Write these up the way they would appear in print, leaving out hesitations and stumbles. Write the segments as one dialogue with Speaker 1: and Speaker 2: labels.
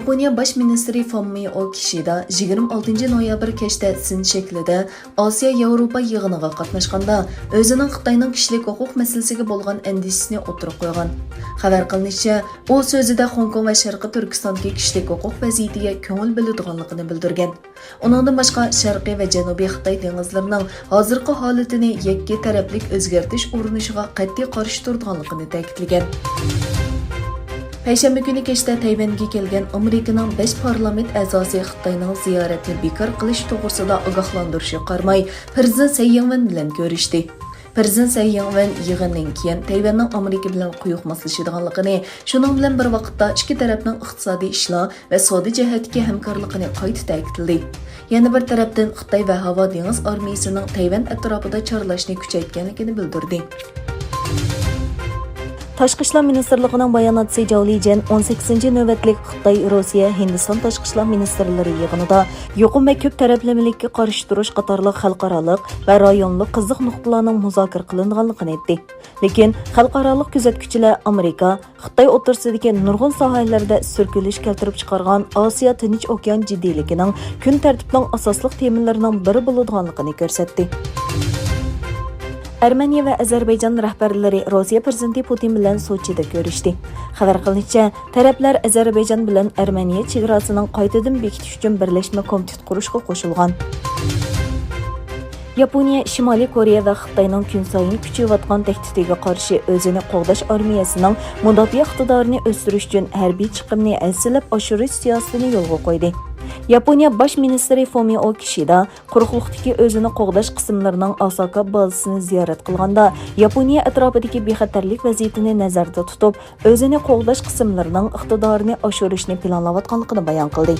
Speaker 1: Yaponiya baş ministri فۇمىئو كىشىدا 26 noyabr كەچتە şەklىدە ئاسىيا-ياۋروپا يىغىنىغا قاتناشقاندا ئۆزىنىڭ خىتاينىڭ كىشىلىك ھوقۇق مەسىلىسىگە بولغان ئەندىشىسىنى ئوتتۇرىغا qo'ygan. Xabar qilinishicha, u so'zida Hongkong va Sharqiy Turkistondagi kishilik huquq vaziyatiga ko'ngil biladiganligini bildirgan. Uningdan boshqa Sharqiy va Janubiy Xitoy dengizlarining hozirgi holatini yakka taraflik o'zgartirish urinishiga qat'iy qarshi turadiganligini ta'kidlagan. Payshanba kuni kechda Tayvanga kelgan ئامېرىكىنىڭ 5 parlament a'zosi Xitoyning ziyoratini bekor qilish to'g'risida ogohlantirishga qaramay, prezident تەيۋەن bilan ko'rishdi. Prezident تەيۋەن yig'indan keyin Tayvanning ئامېرىكا bilan quyuq moslashadiganligini, shuning bilan bir vaqtda ikki tarafning iqtisodiy ishlar va savdo jihatdagi hamkorligini qayta ta'kidladi. Yana bir tarafdan Xitoy va havo dengiz armiyasining Tayvan atrofida chorlashni kuchaytganligini bildirdi. Tashqi ishlar ministrligining bayonotchisi Jolijan 18 navbatlik Xitoy, Rossiya, Hindiston tashqi ishlar ministrlari yig'inida yuqum va ko'p taraflamalikka qarshi turish qatorliq xalqaroliq va rayonlik qiziq nuqtalarning muzokara qilinganligini aytdi. Lekin xalqaroliq kuzatuvchilar Amerika, Xitoy o'rtasidagi nurg'un sohalarda surkilish keltirib chiqargan Osiyo Tinch okean jiddiyligining kun tartibining asosli temalarining biri bo'ladiganligini ko'rsatdi. Ermeniya va Ozarbayjon rahbarlari Rossiya prezidenti Putin bilan Sochida ko'rishdi. Xabar qilinishicha, taraflar Ozarbayjon bilan Ermeniya chegarasining qaytadan bekitish uchun birlashma komitet qurishga qo'shilgan. Yaponiya, Shimoliy Koreya va Xitoyning kun sayin kuchayayotgan tahdidiga qarshi o'zini qo'g'dash armiyasining mudofaa iqtidorini o'stirish uchun harbiy chiqimni aslab oshirish siyosatini yo'lga qo'ydi. Yaponiya baş ministri فۇمىئو كىشىدا quruqliqdagi o'zini qo'g'dash qismlarining Osaka bazasini ziyorat qilganda, Yaponiya atrofidagi bexatarlik vaziyatini nazarda tutib, o'zini qo'g'dash qismlarining iqtidorini oshirishni planlayotganligini bayon qildi.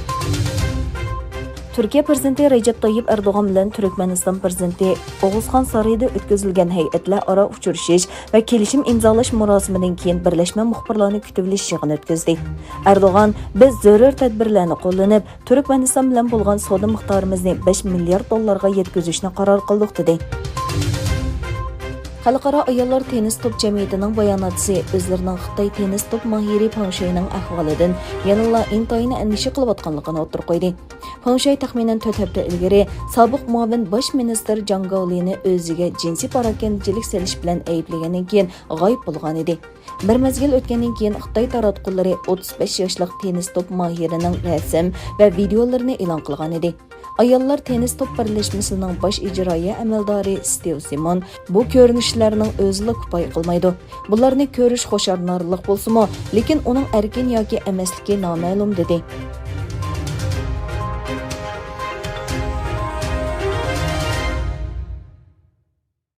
Speaker 1: Türkiye prezidenti Recep Tayyip Erdoğan bilan Turkmeniston prezidenti Oğuzxon sarayida o'tkazilgan hay'atlar aro uchrashish va kelishim imzolash murosimidan keyin birlashma muxbirlarni kutib olish yig'ini o'tkazdi. Erdoğan, biz zarur tadbirlarni qo'llanib, Turkmeniston bilan bo'lgan savdo miqdorimizni 5 milliard dollarga yetkazishni qaror qildik dedi. Xalqaro ayollar tennis top jamiyatining bayonotchisi o'zlarining Xitoy tennis top mahiri Pangshuayning ahvolidan yanada intoyini andisha qilayotganligini o'tirib qo'ydi. Pangshuay taxminan 4 hafta ilgari sobiq muavin bosh ministr Jang Gaolini o'ziga jinsiy parokandachilik selish bilan ayblagandan keyin g'oyib bo'lgan edi. Bir mezgil o'tgandan keyin Xitoy taratqullari 35 yoshlik tennis top mahirining rasm va videolarini e'lon qilgan edi. Ayollar tennis top birlashmasining bosh ijroiya amaldori Steve Simon bu ko'rinishlarning o'zini kifoya qilmaydi. Bularni ko'rish xosharnorlik bo'lsa-mu, lekin uning erkin yoki emasligi noma'lum dedi.